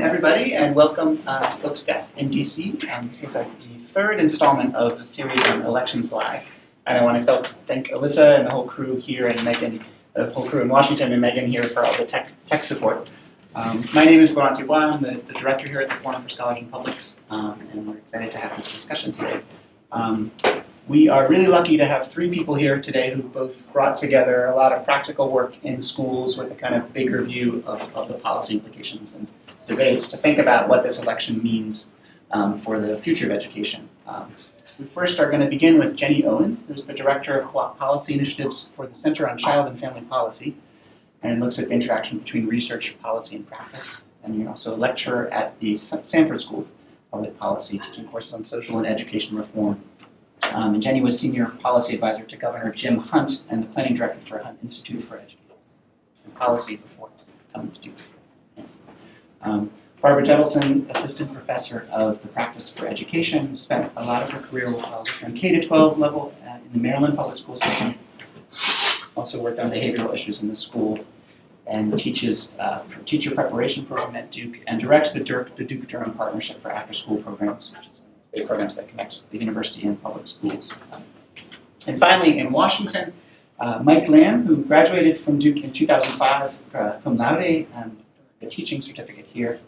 everybody, and welcome folks back in DC. This is the third installment of the series on Elections Live. And I want to thank Alyssa and the whole crew here, and Megan, the whole crew in Washington, and Megan here for all the tech support. My name is Laurent Dubois. I'm the director here at the Forum for Scholars and Publics, and we're excited to have this discussion today. We are really lucky to have three people here today who both brought together a lot of practical work in schools with a kind of bigger view of the policy implications and debates to think about what this election means for the future of education. We first are going to begin with Jenni Owen, who's the Director of Policy Initiatives for the Center on Child and Family Policy, and looks at the interaction between research, policy, and practice. And you're also a lecturer at the Sanford School of Public Policy, teaching courses on social and education reform. And Jenni was Senior Policy Advisor to Governor Jim Hunt and the Planning Director for Hunt Institute for Education and Policy before coming to Duke. Yes. Barbara Jentleson, Assistant Professor of the Practice for Education, spent a lot of her career working on K-12 level in the Maryland public school system. Also worked on behavioral issues in the school and teaches teacher preparation program at Duke and directs the Duke-Durham Partnership for After-School Programs, which is programs that connects the university and public schools. And finally, in Washington, Mike Lamb, who graduated from Duke in 2005, cum laude, and a teaching certificate here.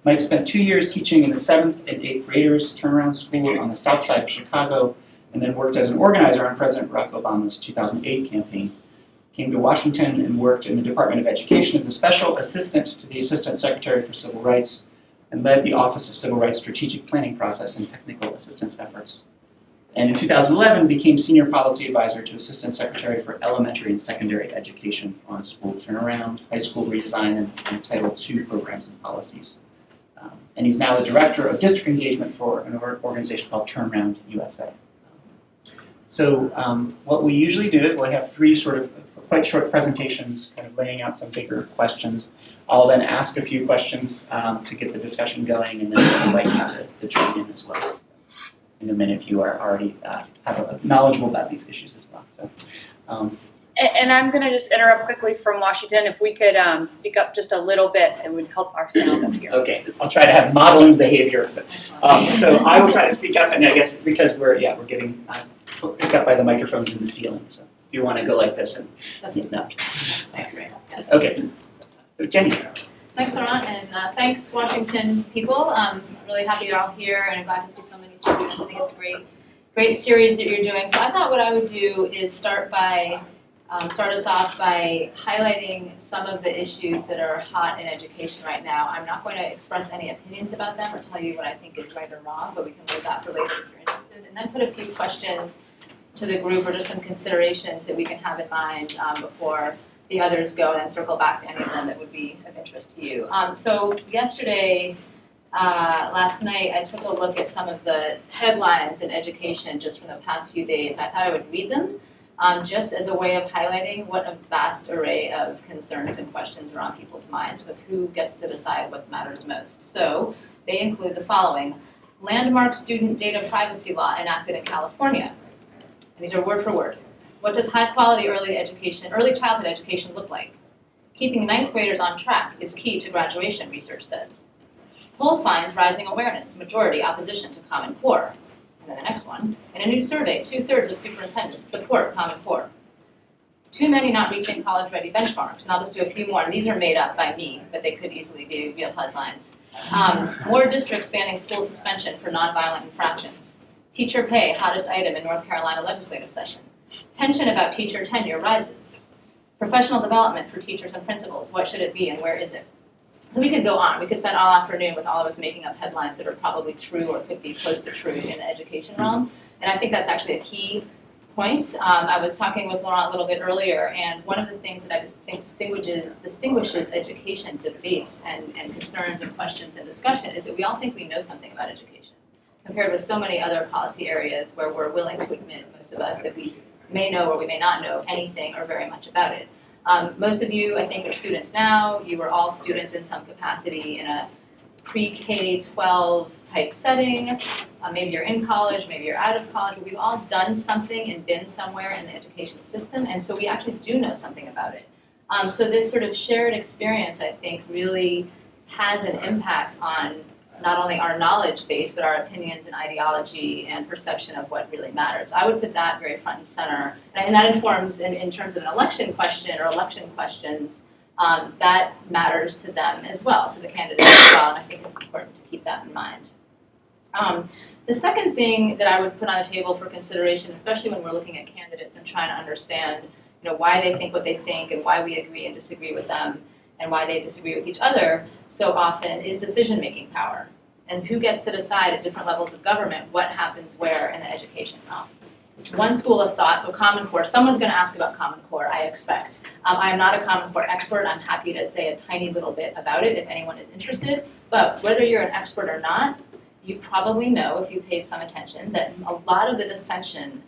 Mike spent 2 years teaching in the 7th and 8th graders turnaround school on the south side of Chicago, and then worked as an organizer on President Barack Obama's 2008 campaign. Came to Washington and worked in the Department of Education as a special assistant to the Assistant Secretary for Civil Rights, and led the Office of Civil Rights Strategic Planning Process and Technical Assistance Efforts. And in 2011, became Senior Policy Advisor to Assistant Secretary for Elementary and Secondary Education on school turnaround, high school redesign, and Title II programs and policies. And he's now the Director of District Engagement for an organization called Turnaround USA. So what we usually do is we'll have three sort of quite short presentations, kind of laying out some bigger questions. I'll then ask a few questions to get the discussion going, and then we'll invite you to join in as well in a minute if you are already knowledgeable about these issues as well. So, and I'm going to just interrupt quickly from Washington. If we could speak up just a little bit, it would help our sound up here. Okay, I'll try to have modeling behavior. So I will try to speak up, and I guess because we're getting picked up by the microphones in the ceiling. So if you want to go like this, and no. Okay. So Jenni. Thanks, Laurent, and thanks, Washington people. I'm really happy you're all here, and I'm glad to see so many students. I think it's a great series that you're doing. So I thought what I would do is start us off by highlighting some of the issues that are hot in education right now. I'm not going to express any opinions about them or tell you what I think is right or wrong, but we can leave that for later if you're interested. And then put a few questions to the group or just some considerations that we can have in mind before the others go, and then circle back to any of them that would be of interest to you. So yesterday, last night, I took a look at some of the headlines in education just from the past few days, and I thought I would read them just as a way of highlighting what a vast array of concerns and questions are on people's minds with who gets to decide what matters most. So they include the following: landmark student data privacy law enacted in California. These are word for word. What does high-quality early childhood education look like? Keeping ninth graders on track is key to graduation, research says. Poll finds rising awareness, majority opposition to Common Core. And then the next one, in a new survey, 2/3 of superintendents support Common Core. Too many not reaching college-ready benchmarks. And I'll just do a few more. And these are made up by me, but they could easily be real headlines. More districts banning school suspension for nonviolent infractions. Teacher pay, hottest item in North Carolina legislative session. Tension about teacher tenure rises. Professional development for teachers and principals. What should it be and where is it? So we could go on. We could spend all afternoon with all of us making up headlines that are probably true or could be close to true in the education realm. And I think that's actually a key point. I was talking with Laurent a little bit earlier, and one of the things that I just think distinguishes education debates and concerns and questions and discussion is that we all think we know something about education, compared with so many other policy areas where we're willing to admit, most of us, that we may know or we may not know anything or very much about it. Most of you, I think, are students now. You were all students in some capacity in a pre-K-12 type setting. Maybe you're in college, maybe you're out of college. We've all done something and been somewhere in the education system, and so we actually do know something about it. So this sort of shared experience, I think, really has an impact on not only our knowledge base, but our opinions and ideology and perception of what really matters. So I would put that very front and center. And that informs, in terms of an election question or election questions, that matters to them as well, to the candidates as well, and I think it's important to keep that in mind. The second thing that I would put on the table for consideration, especially when we're looking at candidates and trying to understand, why they think what they think and why we agree and disagree with them and why they disagree with each other so often, is decision-making power. And who gets to decide at different levels of government what happens where in the education realm. One school of thought, so Common Core, someone's going to ask about Common Core, I expect. I am not a Common Core expert. I'm happy to say a tiny little bit about it if anyone is interested. But whether you're an expert or not, you probably know, if you paid some attention, that a lot of the dissension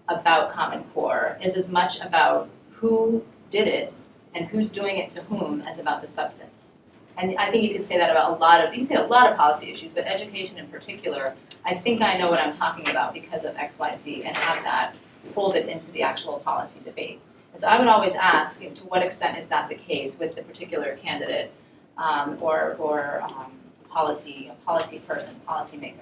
about Common Core is as much about who did it and who's doing it to whom as about the substance. And I think you could say that about you can say a lot of policy issues, but education in particular, I think I know what I'm talking about because of X, Y, Z, and have that folded into the actual policy debate. And so I would always ask, to what extent is that the case with the particular candidate or policy person, policymaker.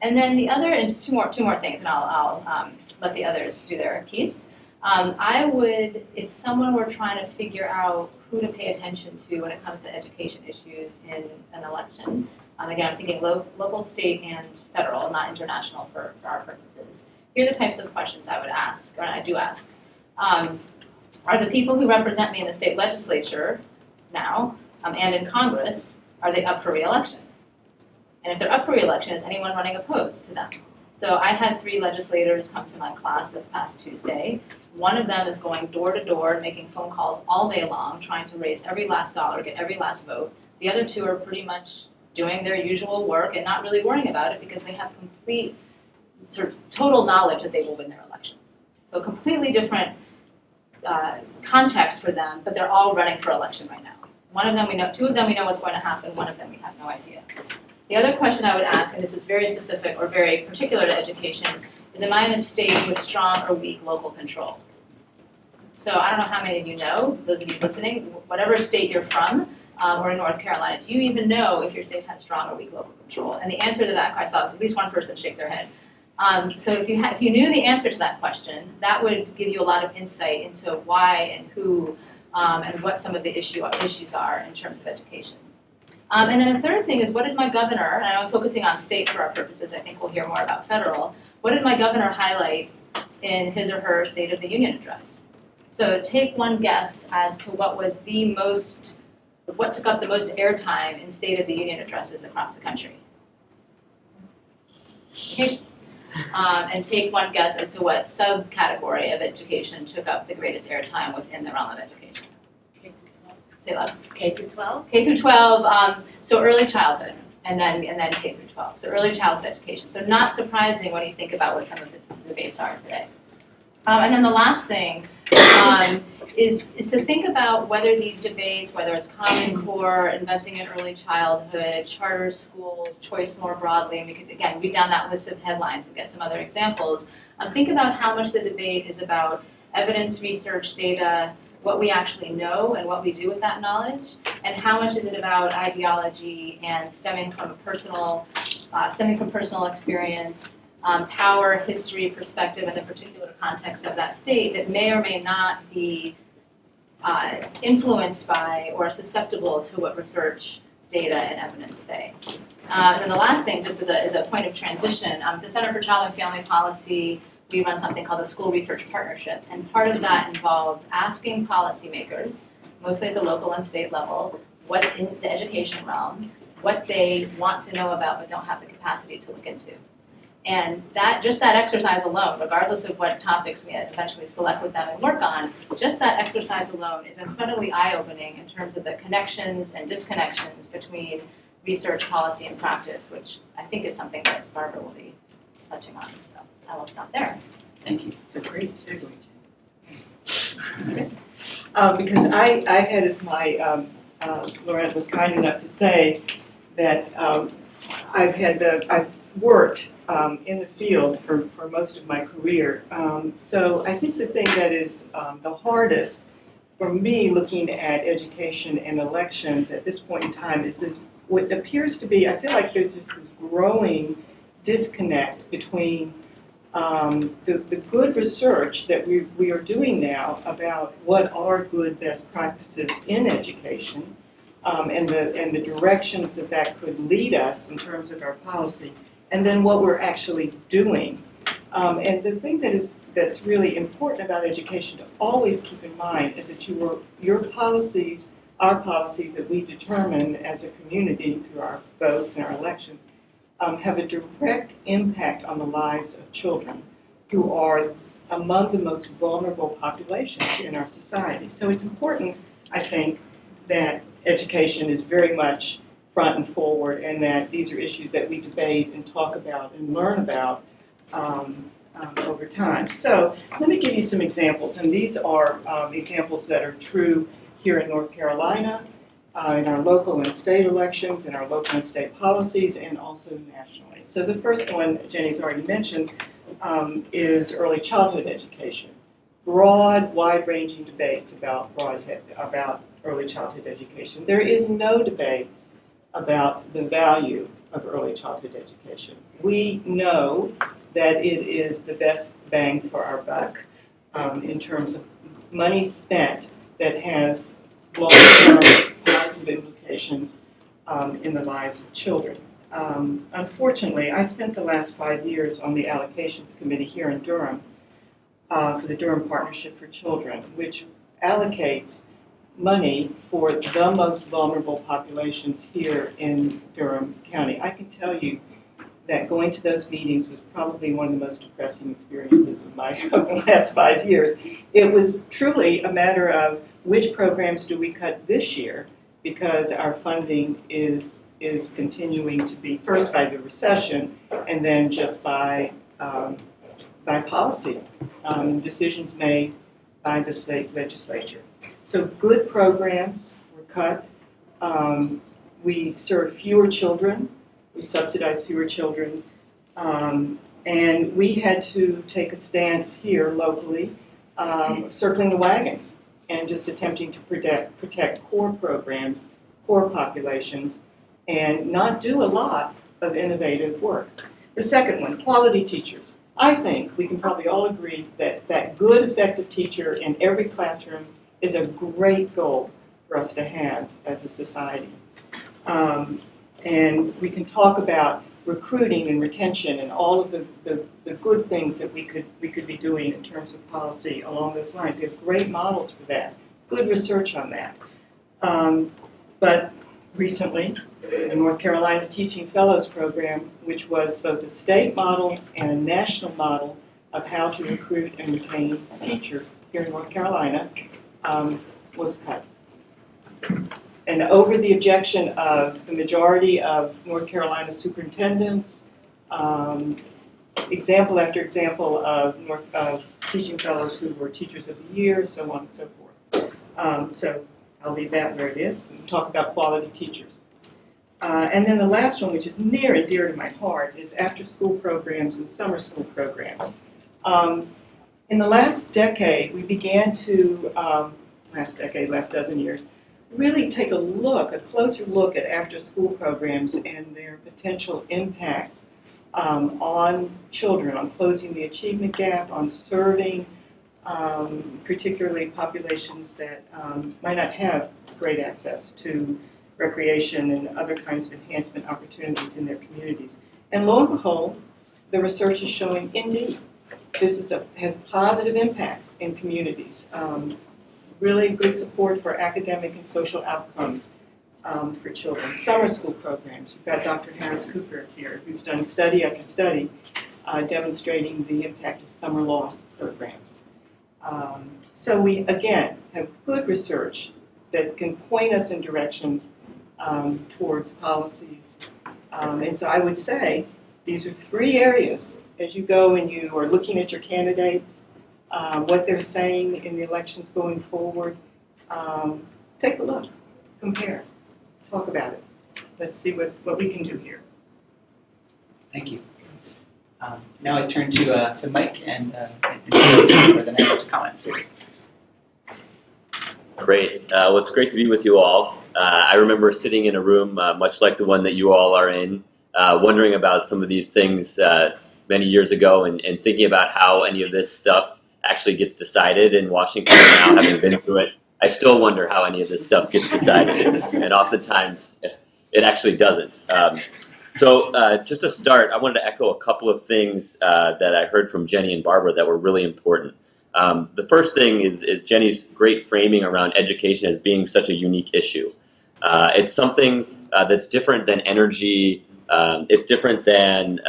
And then the other, and two more things, and I'll let the others do their piece. I would, if someone were trying to figure out who to pay attention to when it comes to education issues in an election, again, I'm thinking local, state, and federal, not international for our purposes. Here are the types of questions I would ask, or I do ask. Are the people who represent me in the state legislature now and in Congress, are they up for re-election? And if they're up for re-election, is anyone running opposed to them? So I had 3 legislators come to my class this past Tuesday. One of them is going door to door, making phone calls all day long, trying to raise every last dollar, get every last vote. The other 2 are pretty much doing their usual work and not really worrying about it because they have complete, sort of total knowledge that they will win their elections. So completely different context for them, but they're all running for election right now. One of them we know, 2 of them we know what's going to happen, one of them we have no idea. The other question I would ask, and this is very specific or very particular to education, is am I in a state with strong or weak local control? So I don't know how many of you know, those of you listening, whatever state you're from, or in North Carolina, do you even know if your state has strong or weak local control? And the answer to that, I saw at least one person shake their head. So if you knew the answer to that question, that would give you a lot of insight into why and who and what some of the issues are in terms of education. And then the third thing is, what did my governor, and I'm focusing on state for our purposes, I think we'll hear more about federal, what did my governor highlight in his or her State of the Union address? So take one guess as to what took up the most airtime in State of the Union addresses across the country. Okay. And take one guess as to what subcategory of education took up the greatest airtime within the realm of education. K through 12. Say loud. K through 12? K through 12, so early childhood, and then K through 12. So early childhood education. So not surprising when you think about what some of the debates are today. And then the last thing is to think about whether these debates, whether it's Common Core, investing in early childhood, charter schools, choice more broadly, and we could, again, read down that list of headlines and get some other examples. Think about how much the debate is about evidence, research, data, what we actually know and what we do with that knowledge, and how much is it about ideology and stemming from personal experience, power, history, perspective, and the particular context of that state that may or may not be influenced by or susceptible to what research, data, and evidence say. And then the last thing, just as a point of transition, the Center for Child and Family Policy, we run something called the School Research Partnership, and part of that involves asking policymakers, mostly at the local and state level, what in the education realm, what they want to know about but don't have the capacity to look into. And that exercise alone, regardless of what topics we eventually select with them and work on, just that exercise alone is incredibly eye-opening in terms of the connections and disconnections between research, policy, and practice, which I think is something that Barbara will be touching on. So I will stop there. Thank you. It's a great segue, Jenni. Because I had as my, Lorette was kind enough to say that I've worked in the field for most of my career. So I think the thing that is the hardest for me, looking at education and elections at this point in time is this, what appears to be, I feel like there's just this growing disconnect between the good research that we are doing now about what are good best practices in education and the directions that could lead us in terms of our policy, and then what we're actually doing. And the thing that's really important about education to always keep in mind is that your policies, our policies that we determine as a community through our votes and our elections, have a direct impact on the lives of children who are among the most vulnerable populations in our society. So it's important, I think, that education is very much front and forward, and that these are issues that we debate and talk about and learn about over time. So let me give you some examples, and these are examples that are true here in North Carolina, in our local and state elections, in our local and state policies, and also nationally. So the first one, Jenny's already mentioned, is early childhood education. Broad, wide-ranging debates about early childhood education. There is no debate about the value of early childhood education. We know that it is the best bang for our buck in terms of money spent that has long-term positive implications in the lives of children. Unfortunately, I spent the last 5 years on the allocations committee here in Durham for the Durham Partnership for Children, which allocates money for the most vulnerable populations here in Durham County. I can tell you that going to those meetings was probably one of the most depressing experiences of my last 5 years. It was truly a matter of which programs do we cut this year, because our funding is continuing to be first by the recession and then just by policy decisions made by the state legislature. So good programs were cut. We serve fewer children. We subsidize fewer children. And we had to take a stance here locally, circling the wagons and just attempting to protect core programs, core populations, and not do a lot of innovative work. The second one, quality teachers. I think we can probably all agree that that good, effective teacher in every classroom is a great goal for us to have as a society. And we can talk about recruiting and retention and all of the good things that we could be doing in terms of policy along those lines. We have great models for that, good research on that. But recently, the North Carolina Teaching Fellows Program, which was both a state model and a national model of how to recruit and retain teachers here in North Carolina, was cut. And over the objection of the majority of North Carolina superintendents, example after example of teaching fellows who were teachers of the year, so on and so forth. So I'll leave that where it is. We can talk about quality teachers. And then the last one, which is near and dear to my heart, is after-school programs and summer school programs. In the last decade, we began to, last dozen years, really take a closer look at after-school programs and their potential impacts on children, on closing the achievement gap, on serving particularly populations that might not have great access to recreation and other kinds of enhancement opportunities in their communities. And lo and behold, the research is showing, indeed, this has positive impacts in communities. Really good support for academic and social outcomes for children. Summer school programs. You've got Dr. Harris Cooper here, who's done study after study demonstrating the impact of summer loss programs. So we, again, have good research that can point us in directions towards policies. And so I would say these are three areas as you go and you are looking at your candidates, what they're saying in the elections going forward. Take a look, compare, talk about it. Let's see what we can do here. Thank you. Now I turn to Mike and for the next comments. Great. Well, it's great to be with you all. I remember sitting in a room much like the one that you all are in, wondering about some of these things many years ago and thinking about how any of this stuff actually gets decided in Washington now, having been through it. I still wonder how any of this stuff gets decided, and oftentimes it actually doesn't. So just to start, I wanted to echo a couple of things that I heard from Jenni and Barbara that were really important. The first thing is Jenni's great framing around education as being such a unique issue. It's something that's different than energy. It's different than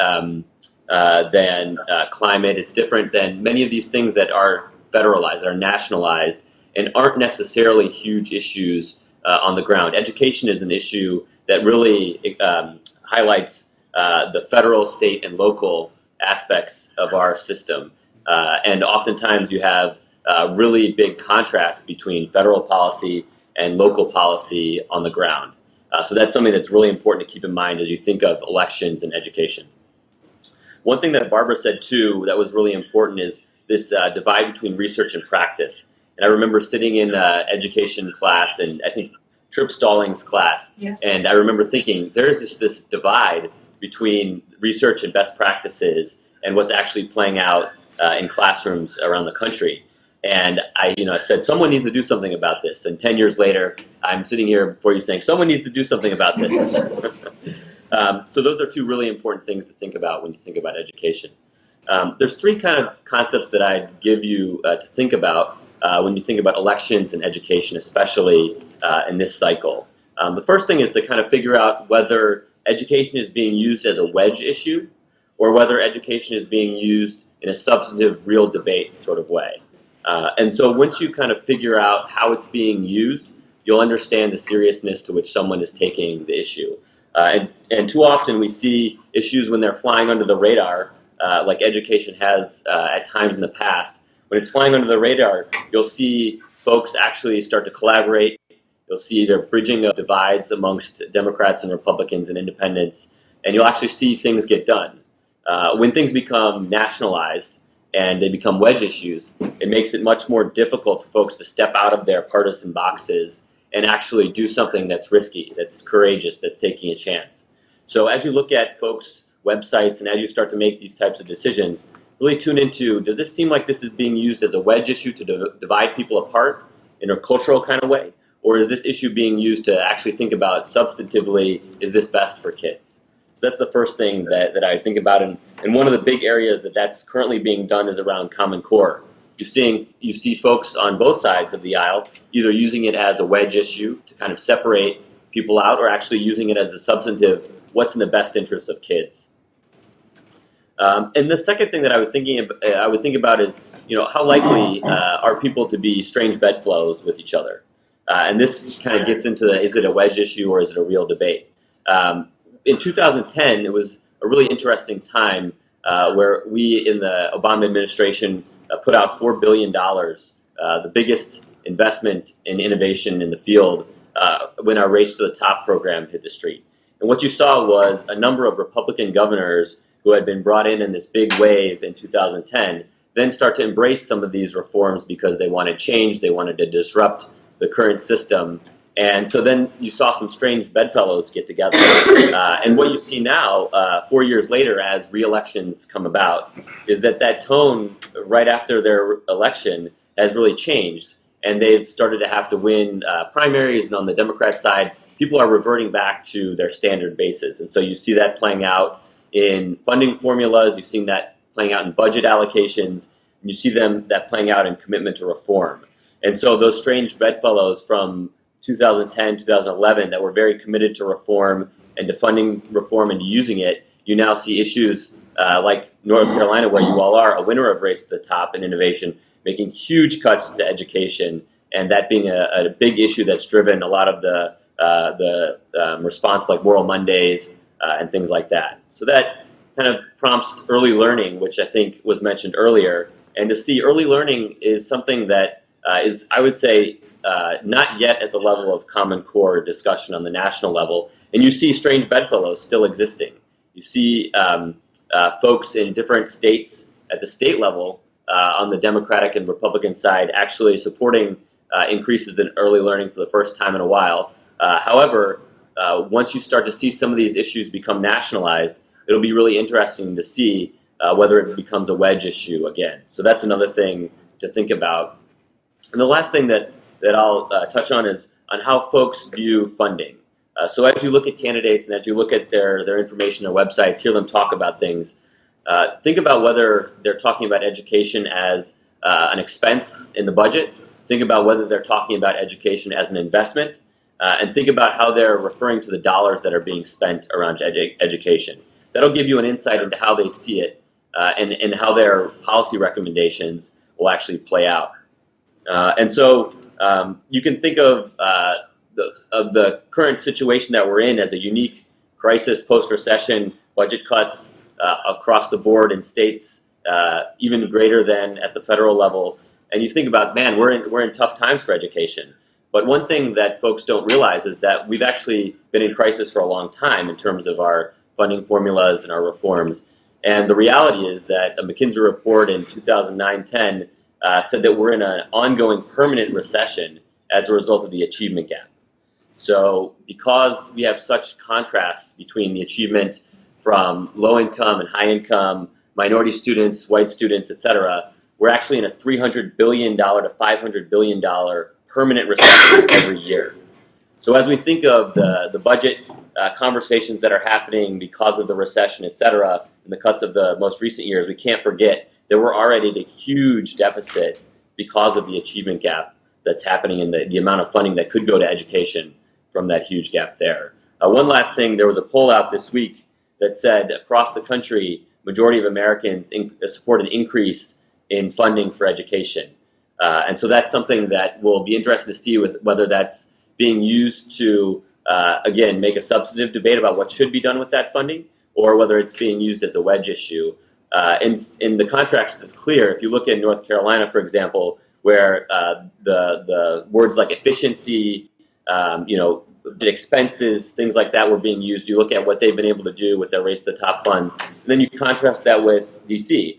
climate. It's different than many of these things that are federalized, that are nationalized, and aren't necessarily huge issues on the ground. Education is an issue that really highlights the federal, state, and local aspects of our system. And oftentimes you have really big contrasts between federal policy and local policy on the ground. So that's something that's really important to keep in mind as you think of elections and education. One thing that Barbara said too that was really important is this divide between research and practice. And I remember sitting in education class, and I think Tripp Stallings' class, Yes. and I remember thinking there's just this divide between research and best practices and what's actually playing out in classrooms around the country. And I said, someone needs to do something about this. And 10 years later, I'm sitting here before you saying, someone needs to do something about this. So those are two really important things to think about when you think about education. There's three kind of concepts that I'd give you to think about when you think about elections and education, especially in this cycle. The first thing is to kind of figure out whether education is being used as a wedge issue or whether education is being used in a substantive, real debate sort of way. And so once you kind of figure out how it's being used, you'll understand the seriousness to which someone is taking the issue. And too often we see issues when they're flying under the radar, like education has at times in the past. When it's flying under the radar, you'll see folks actually start to collaborate. You'll see their bridging of divides amongst Democrats and Republicans and independents, and you'll actually see things get done. When things become nationalized and they become wedge issues, it makes it much more difficult for folks to step out of their partisan boxes and actually do something that's risky, that's courageous, that's taking a chance. So as you look at folks' websites and as you start to make these types of decisions, really tune into, does this seem like this is being used as a wedge issue to divide people apart in a cultural kind of way? Or is this issue being used to actually think about substantively, is this best for kids? So that's the first thing that I think about. And one of the big areas that's currently being done is around Common Core. You see folks on both sides of the aisle either using it as a wedge issue to kind of separate people out or actually using it as a substantive, what's in the best interest of kids. And the second thing that I would think about is, how likely are people to be strange bedfellows with each other? And this kind of gets into is it a wedge issue or is it a real debate? In 2010, it was a really interesting time where we in the Obama administration put out $4 billion, the biggest investment in innovation in the field when our Race to the Top program hit the street. And what you saw was a number of Republican governors who had been brought in this big wave in 2010 then start to embrace some of these reforms because they wanted change, they wanted to disrupt the current system. And so then you saw some strange bedfellows get together. And what you see now, 4 years later, as re-elections come about, is that tone right after their election has really changed. And they've started to have to win primaries. And on the Democrat side, people are reverting back to their standard bases. And so you see that playing out in funding formulas. You've seen that playing out in budget allocations. And you see that playing out in commitment to reform. And so those strange bedfellows from 2010, 2011 that were very committed to reform and to funding reform and to using it, you now see issues like North Carolina, where you all are, a winner of Race to the Top in innovation, making huge cuts to education, and that being a big issue that's driven a lot of the response like Moral Mondays and things like that. So that kind of prompts early learning, which I think was mentioned earlier, and to see early learning is something that is, I would say, not yet at the level of Common Core discussion on the national level. And you see strange bedfellows still existing. You see folks in different states at the state level on the Democratic and Republican side actually supporting increases in early learning for the first time in a while. However, once you start to see some of these issues become nationalized, it'll be really interesting to see whether it becomes a wedge issue again. So that's another thing to think about. And the last thing that I'll touch on is on how folks view funding. So as you look at candidates and as you look at their information, their websites, hear them talk about things, think about whether they're talking about education as an expense in the budget. Think about whether they're talking about education as an investment, and think about how they're referring to the dollars that are being spent around education. That'll give you an insight into how they see it and how their policy recommendations will actually play out. And so you can think of the current situation that we're in as a unique crisis, post-recession, budget cuts across the board in states, even greater than at the federal level. And you think about, man, we're in tough times for education. But one thing that folks don't realize is that we've actually been in crisis for a long time in terms of our funding formulas and our reforms. And the reality is that a McKinsey report in 2009-10 said that we're in an ongoing permanent recession as a result of the achievement gap. So because we have such contrasts between the achievement from low income and high income, minority students, white students, et cetera, we're actually in a $300 billion to $500 billion permanent recession every year. So as we think of the budget conversations that are happening because of the recession, et cetera, and the cuts of the most recent years, we can't forget that we're already at a huge deficit because of the achievement gap that's happening in the amount of funding that could go to education from that huge gap there. One last thing, there was a poll out this week that said across the country, majority of Americans support an increase in funding for education. And so that's something that will be interesting to see with whether that's being used to, again, make a substantive debate about what should be done with that funding, or whether it's being used as a wedge issue. In the contracts, it's clear. If you look at North Carolina, for example, where the words like efficiency, the expenses, things like that were being used, you look at what they've been able to do with their Race to the Top funds, and then you contrast that with DC,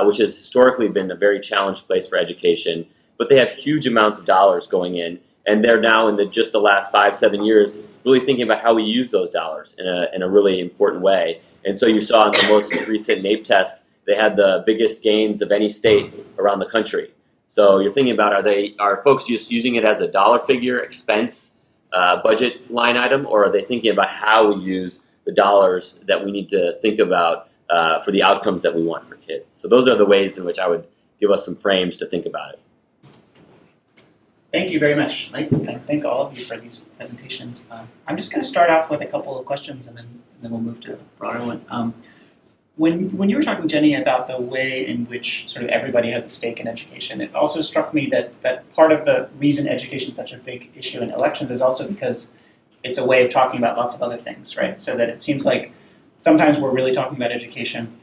which has historically been a very challenged place for education, but they have huge amounts of dollars going in, and they're now in just the last 5-7 years really thinking about how we use those dollars in a really important way. And so you saw in the most recent NAEP test, they had the biggest gains of any state around the country. So you're thinking about, are folks just using it as a dollar figure expense budget line item, or are they thinking about how we use the dollars that we need to think about for the outcomes that we want for kids? So those are the ways in which I would give us some frames to think about it. Thank you very much. I thank all of you for these presentations. I'm just going to start off with a couple of questions, and then we'll move to a broader one. When you were talking, Jenny, about the way in which sort of everybody has a stake in education, it also struck me that part of the reason education is such a big issue in elections is also because it's a way of talking about lots of other things, right? So that it seems like sometimes we're really talking about education,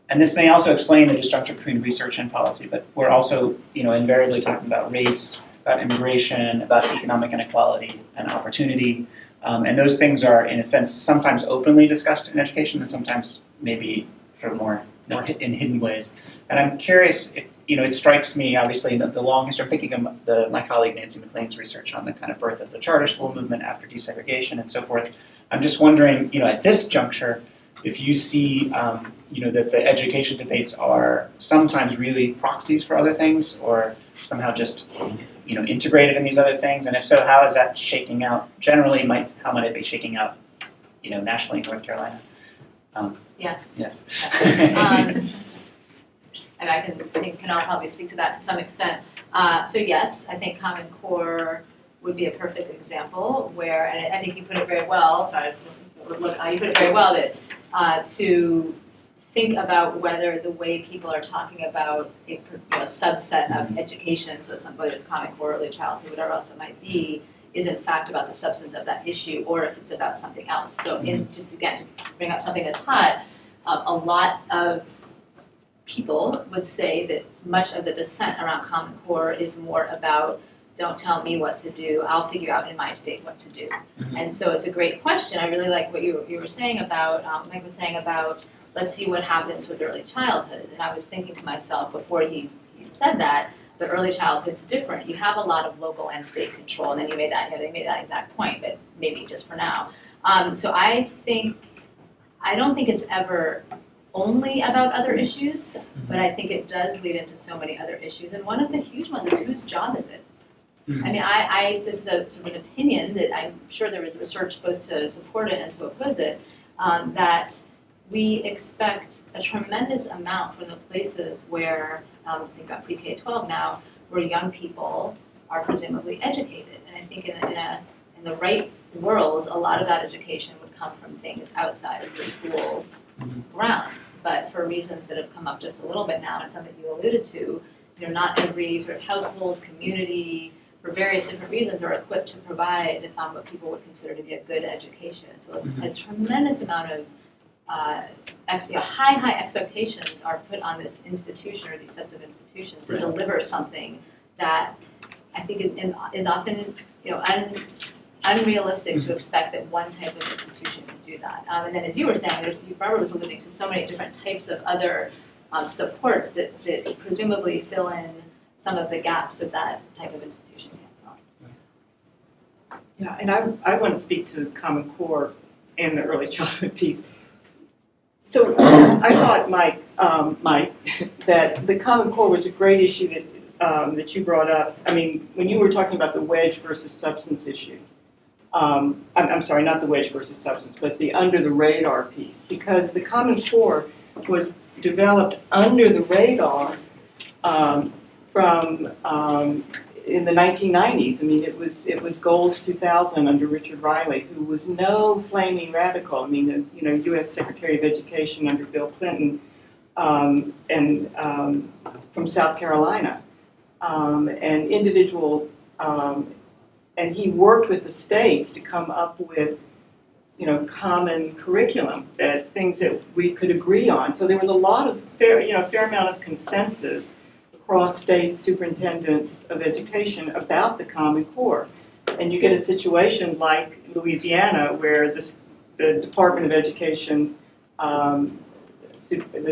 and this may also explain the disjunction between research and policy, but we're also, invariably talking about race, about immigration, about economic inequality and opportunity. And those things are, in a sense, sometimes openly discussed in education and sometimes maybe sort of more in hidden ways. And I'm curious if, it strikes me, obviously, in the long history, I'm thinking of my colleague Nancy McLean's research on the kind of birth of the charter school movement after desegregation and so forth. I'm just wondering, at this juncture, if you see, that the education debates are sometimes really proxies for other things or somehow just, integrated in these other things, and if so, how is that shaking out? Generally, how might it be shaking out, nationally in North Carolina? Yes. Yes. And I think can all probably speak to that to some extent. So yes, I think Common Core would be a perfect example where, and I think you put it very well. Sorry, you put it very well that to think about whether the way people are talking about a subset of education, so whether it's Common Core, early childhood, whatever else it might be, is in fact about the substance of that issue, or if it's about something else. So just again, to bring up something that's hot, a lot of people would say that much of the dissent around Common Core is more about, don't tell me what to do, I'll figure out in my state what to do. And so it's a great question. I really like what you were saying about, Mike was saying about, let's see what happens with early childhood. And I was thinking to myself before he said that, the early childhood's different. You have a lot of local and state control, and then they made that exact point, but maybe just for now. So I don't think it's ever only about other issues, but I think it does lead into so many other issues. And one of the huge ones is, whose job is it? I mean, this is a sort of an opinion that I'm sure there is research both to support it and to oppose it, that we expect a tremendous amount from the places where, let's think about pre-K-12 now, where young people are presumably educated. And I think in the right world, a lot of that education would come from things outside of the school grounds. But for reasons that have come up just a little bit now, and something you alluded to, not every sort of household, community, for various different reasons, are equipped to provide what people would consider to be a good education. So it's a tremendous amount of high expectations are put on this institution or these sets of institutions to deliver something that I think is often unrealistic to expect that one type of institution can do that. And then, as you were saying, Barbara was alluding to so many different types of other supports that presumably fill in some of the gaps that type of institution can fill. Yeah, and I want to speak to Common Core and the early childhood piece. So I thought, Mike, that the Common Core was a great issue that you brought up. I mean, when you were talking about the wedge versus substance issue, I'm sorry, not the wedge versus substance, but the under the radar piece, because the Common Core was developed under the radar from in the 1990s. I mean, it was Goals 2000 under Richard Riley, who was no flaming radical. I mean, U.S. Secretary of Education under Bill Clinton, and from South Carolina, and individual, and he worked with the states to come up with, common curriculum, things that we could agree on. So there was a lot of fair amount of consensus across state superintendents of education about the Common Core. And you get a situation like Louisiana, where the Department of Education, the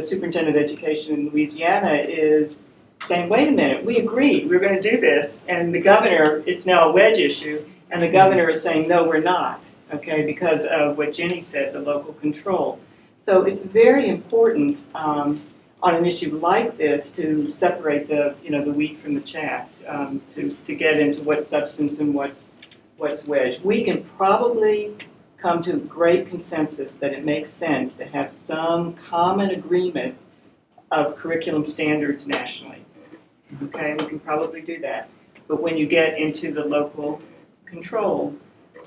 superintendent of education in Louisiana is saying, wait a minute, we agreed, we're going to do this, and the governor, it's now a wedge issue, and the governor is saying, no, we're not, okay, because of what Jenni said, the local control. So it's very important on an issue like this to separate the wheat from the chaff, to get into what's substance and what's wedge. We can probably come to great consensus that it makes sense to have some common agreement of curriculum standards nationally. Okay, we can probably do that. But when you get into the local control,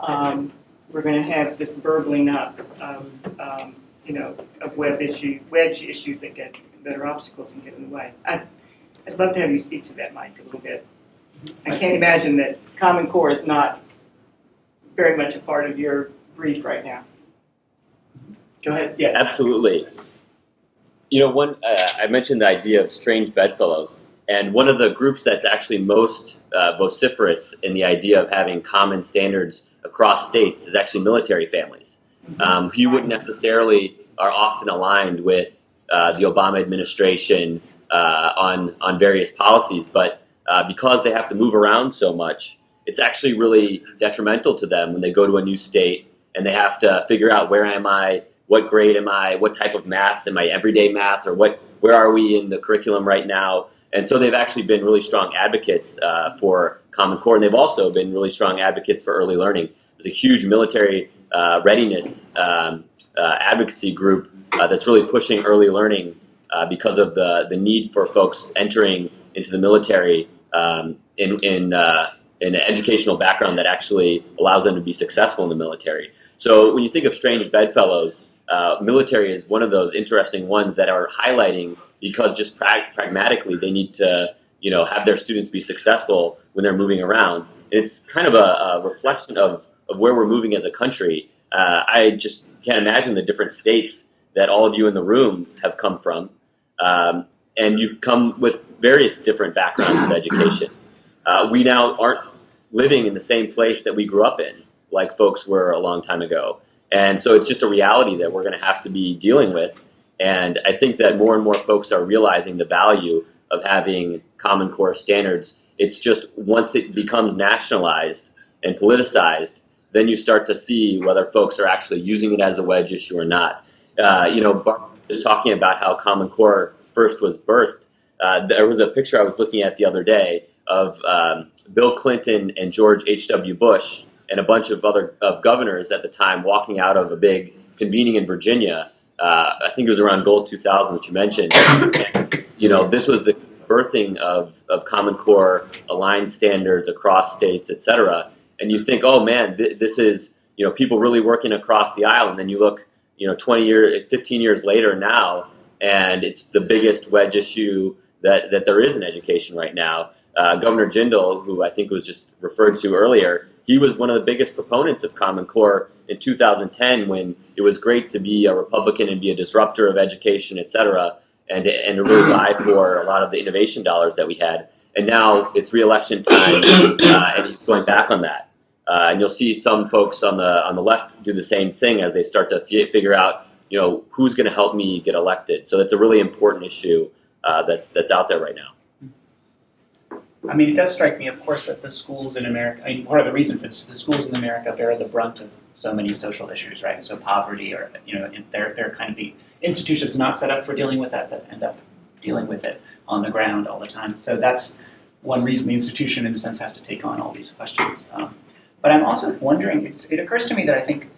we're going to have this burbling up of wedge issues that are obstacles and get in the way. I'd love to have you speak to that, Mike, a little bit. I can't imagine that Common Core is not very much a part of your brief right now. Go ahead. Yeah. Absolutely. I mentioned the idea of strange bedfellows, and one of the groups that's actually most vociferous in the idea of having common standards across states is actually military families, who wouldn't necessarily are often aligned with the Obama administration on various policies, but because they have to move around so much, it's actually really detrimental to them when they go to a new state and they have to figure out, where am I, what grade am I, what type of math, am I everyday math, or where are we in the curriculum right now? And so they've actually been really strong advocates for Common Core, and they've also been really strong advocates for early learning. There's a huge military readiness advocacy group that's really pushing early learning because of the need for folks entering into the military in an educational background that actually allows them to be successful in the military. So when you think of strange bedfellows, military is one of those interesting ones that are highlighting, because just pragmatically they need to have their students be successful when they're moving around. And it's kind of a reflection of where we're moving as a country. I just can't imagine the different states that all of you in the room have come from. And you've come with various different backgrounds of education. We now aren't living in the same place that we grew up in, like folks were a long time ago. And so it's just a reality that we're going to have to be dealing with. And I think that more and more folks are realizing the value of having Common Core standards. It's just once it becomes nationalized and politicized, then you start to see whether folks are actually using it as a wedge issue or not. Barbara was talking about how Common Core first was birthed. There was a picture I was looking at the other day of Bill Clinton and George H.W. Bush and a bunch of other governors at the time walking out of a big convening in Virginia. I think it was around Goals 2000, which you mentioned. And, this was the birthing of Common Core aligned standards across states, et cetera. And you think, oh man, this is, people really working across the aisle. And then you look, 15 years later now, and it's the biggest wedge issue that there is in education right now. Governor Jindal, who I think was just referred to earlier, he was one of the biggest proponents of Common Core in 2010 when it was great to be a Republican and be a disruptor of education, et cetera, and to really vie for a lot of the innovation dollars that we had. And now it's re-election time, and he's going back on that. And you'll see some folks on the left do the same thing as they start to figure out, who's going to help me get elected. So that's a really important issue that's out there right now. I mean, it does strike me, of course, that the schools in America, part of the reason for this, the schools in America bear the brunt of so many social issues, right? So poverty, or, they're kind of the institutions not set up for dealing with that end up dealing with it on the ground all the time. So that's one reason the institution, in a sense, has to take on all these questions. But I'm also wondering, it occurs to me that I think,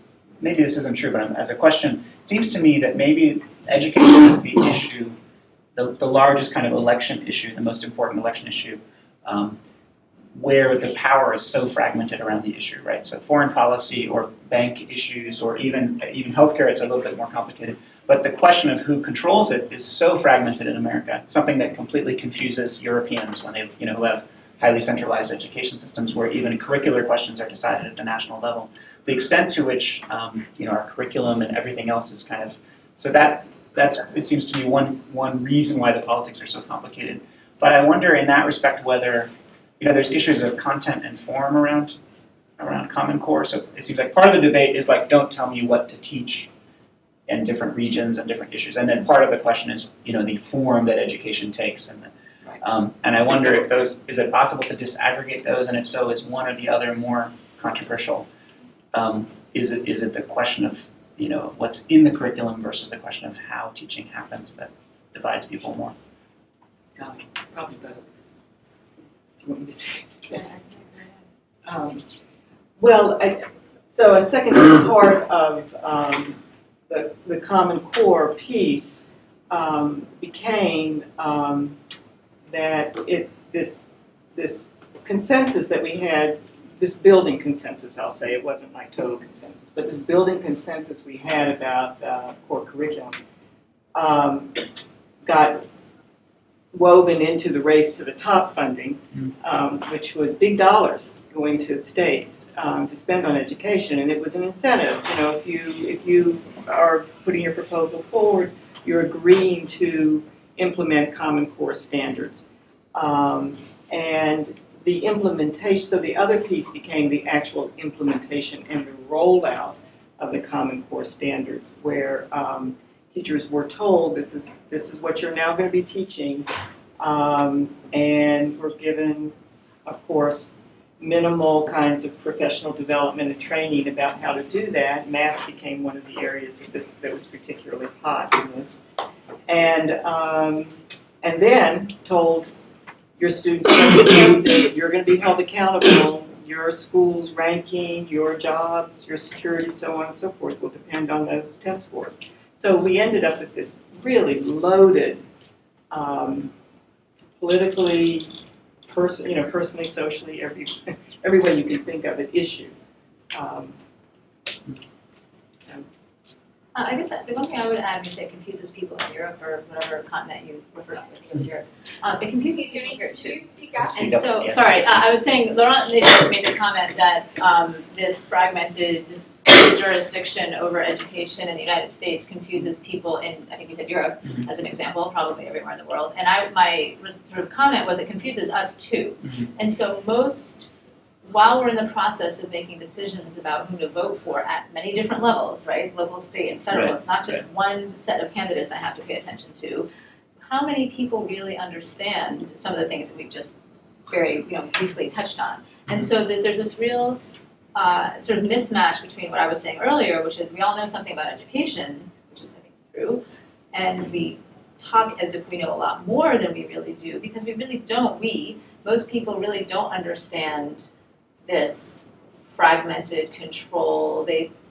maybe this isn't true, but as a question, it seems to me that maybe education is the issue, the largest kind of election issue, the most important election issue, where the power is so fragmented around the issue, right? So foreign policy or bank issues or even healthcare, it's a little bit more complicated. But the question of who controls it is so fragmented in America. It's something that completely confuses Europeans when they, who have highly centralized education systems where even curricular questions are decided at the national level. The extent to which, our curriculum and everything else is kind of, so that's it seems to me one reason why the politics are so complicated. But I wonder in that respect whether, there's issues of content and form around Common Core. So it seems like part of the debate is like, don't tell me what to teach in different regions and different issues. And then part of the question is, the form that education takes. And I wonder if is it possible to disaggregate those? And if so, is one or the other more controversial? Is it the question of, what's in the curriculum versus the question of how teaching happens that divides people more? Probably both. Do you want me to speak? So a second part of the Common Core piece became that this consensus that we had, this building consensus, I'll say, it wasn't like total consensus, but this building consensus we had about core curriculum got woven into the race to the top funding, which was big dollars going to states to spend on education, and it was an incentive. If you are putting your proposal forward, you're agreeing to implement Common Core standards, and the implementation. So the other piece became the actual implementation and the rollout of the Common Core standards, where teachers were told this is what you're now going to be teaching, and we're given, of course, minimal kinds of professional development and training about how to do that. Math became one of the areas of this that was particularly hot in this, and then told your students are going to be tested, you're going to be held accountable. Your school's ranking, your jobs, your security, so on and so forth, will depend on those test scores. So we ended up with this really loaded, politically, personally, socially, every way you can think of it, issue. I guess the one thing I would add is it confuses people in Europe or whatever continent you refer to as Europe. It confuses people here too. And so, sorry, I was saying, Laurent made the comment that this fragmented jurisdiction over education in the United States confuses people in, I think you said Europe as an example, probably everywhere in the world. And my sort of comment was it confuses us too. And so while we're in the process of making decisions about who to vote for at many different levels, right, local, state, and federal, it's not just one set of candidates I have to pay attention to. how many people really understand some of the things that we've just very briefly touched on. And so there's this real sort of mismatch between what I was saying earlier, which is we all know something about education, which is I think true, and we talk as if we know a lot more than we really do, because we really don't. Most people really don't understand this fragmented control.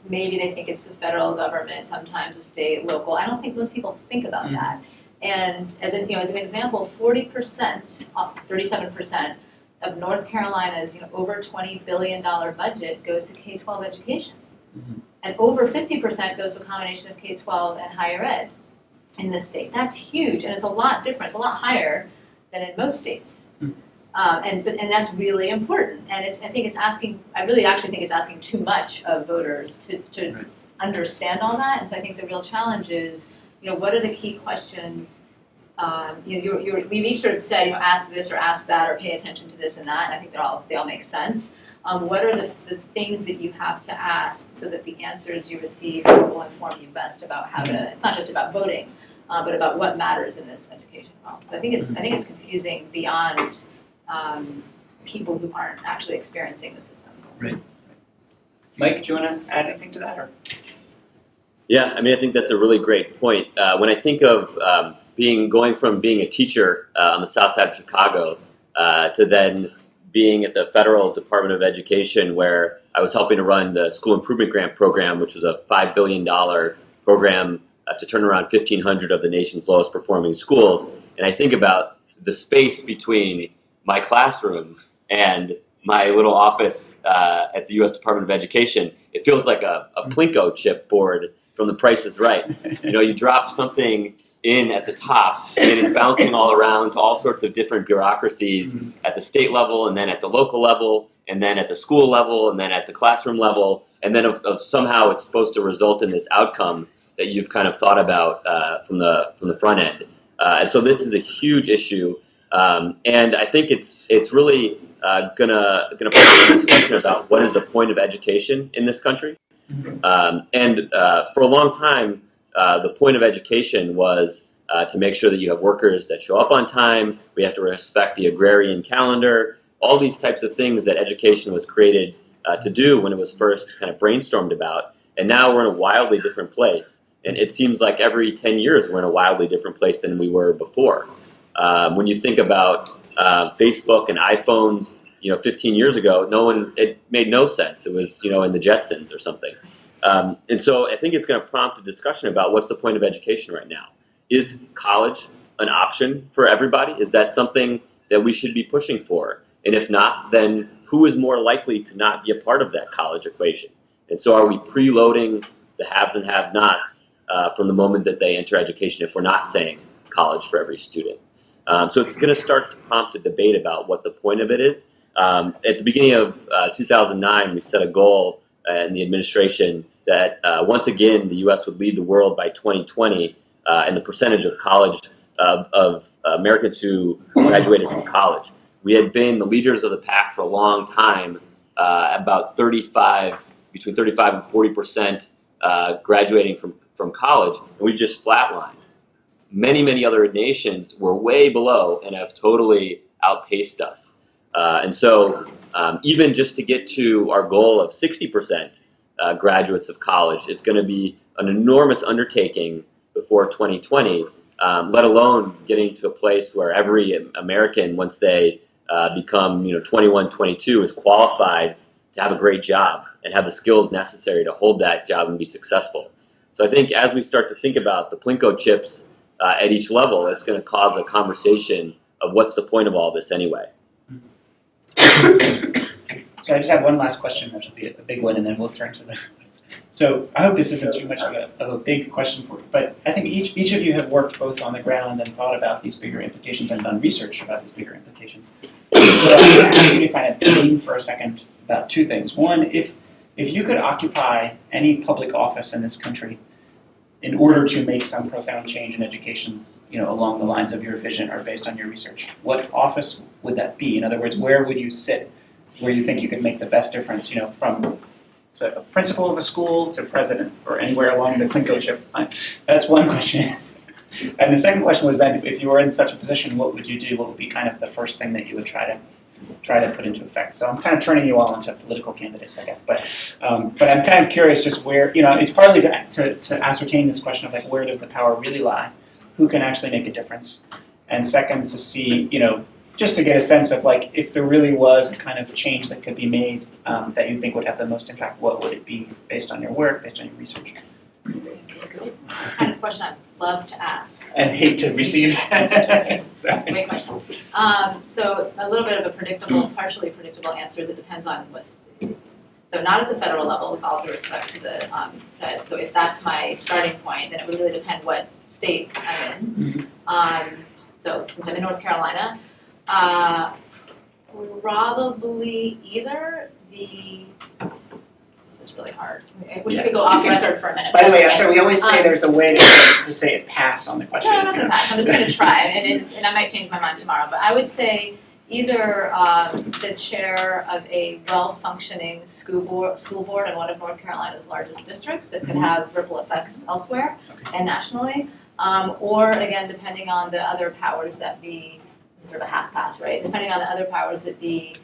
Maybe they think it's the federal government, sometimes the state, local. I don't think most people think about that. And as an example, 40%, 37% of North Carolina's over $20 billion budget goes to K-12 education. And over 50% goes to a combination of K-12 and higher ed in this state. That's huge, and it's a lot different. It's a lot higher than in most states. And that's really important. And I really actually think it's asking too much of voters to understand all that. And so I think the real challenge is, what are the key questions? We've each sort of said, ask this or ask that or pay attention to this and that. And I think they all make sense. What are the things that you have to ask so that the answers you receive will inform you best about how to? It's not just about voting, but about what matters in this education problem. So I think it's confusing beyond people who aren't actually experiencing the system. Right. Mike, do you want to add anything to that? Or? Yeah, I think that's a really great point. When I think of going from being a teacher on the south side of Chicago to then being at the Federal Department of Education, where I was helping to run the School Improvement Grant Program, which was a $5 billion program to turn around 1,500 of the nation's lowest performing schools. And I think about the space between my classroom and my little office at the U.S. Department of Education. It feels like a Plinko chip board from The Price is Right. You drop something in at the top, and it's bouncing all around to all sorts of different bureaucracies at the state level, and then at the local level, and then at the school level, and then at the classroom level, and then of somehow it's supposed to result in this outcome that you've kind of thought about from the front end. And so this is a huge issue, and I think it's really gonna put a discussion about what is the point of education in this country. And for a long time, the point of education was to make sure that you have workers that show up on time. We have to respect the agrarian calendar, all these types of things that education was created to do when it was first kind of brainstormed about. And now we're in a wildly different place. And it seems like every 10 years we're in a wildly different place than we were before. When you think about Facebook and iPhones, 15 years ago, it made no sense. It was, in the Jetsons or something. And so I think it's going to prompt a discussion about what's the point of education right now. Is college an option for everybody? Is that something that we should be pushing for? And if not, then who is more likely to not be a part of that college equation? And so are we preloading the haves and have-nots from the moment that they enter education if we're not saying college for every student? So it's going to start to prompt a debate about what the point of it is. At the beginning of 2009, we set a goal in the administration that once again the U.S. would lead the world by 2020 in the percentage of college of Americans who graduated from college. We had been the leaders of the pack for a long time, about between 35 and 40% graduating from college, and we've just flatlined. Many other nations were way below and have totally outpaced us. And so even just to get to our goal of 60% graduates of college is going to be an enormous undertaking before 2020, let alone getting to a place where every American, once they become 21, 22, is qualified to have a great job and have the skills necessary to hold that job and be successful. So I think as we start to think about the Plinko chips at each level, it's going to cause a conversation of what's the point of all this anyway. So I just have one last question, which will be a big one, and then we'll turn to the. So I hope this isn't too much of a big question for you, but I think each of you have worked both on the ground and thought about these bigger implications and done research about these bigger implications. So I'm going to ask you to kind of dream for a second about two things. One, if you could occupy any public office in this country in order to make some profound change in education, along the lines of your vision or based on your research, what office would that be? In other words, where would you sit where you think you could make the best difference, from a principal of a school to president or anywhere along the Plinko chip? That's one question. And the second question was then, if you were in such a position, what would you do? What would be kind of the first thing that you would try to put into effect? So I'm kind of turning you all into political candidates, I guess. But I'm kind of curious just where, it's partly to ascertain this question of like, where does the power really lie? Who can actually make a difference? And second, to see, just to get a sense of like, if there really was a kind of change that could be made that you think would have the most impact, what would it be based on your work, based on your research? Kind of question I'd love to ask. And hate to receive. Sorry. Great question. So a little bit of a partially predictable answer is it depends on what's, so not at the federal level with all due respect to the Fed. So if that's my starting point, then it would really depend what state I'm in. So since I'm in North Carolina, probably either this is really hard. I wish we could go off record for a minute. By the way, I'm sorry, we always say there's a way to say it pass on the question. No, I'm not going to pass. I'm just going to try, and I might change my mind tomorrow. But I would say either the chair of a well-functioning school board in one of North Carolina's largest districts that could have ripple effects elsewhere and nationally, or again, depending on the other powers that be, sort of a half pass, right? Depending on the other powers that be,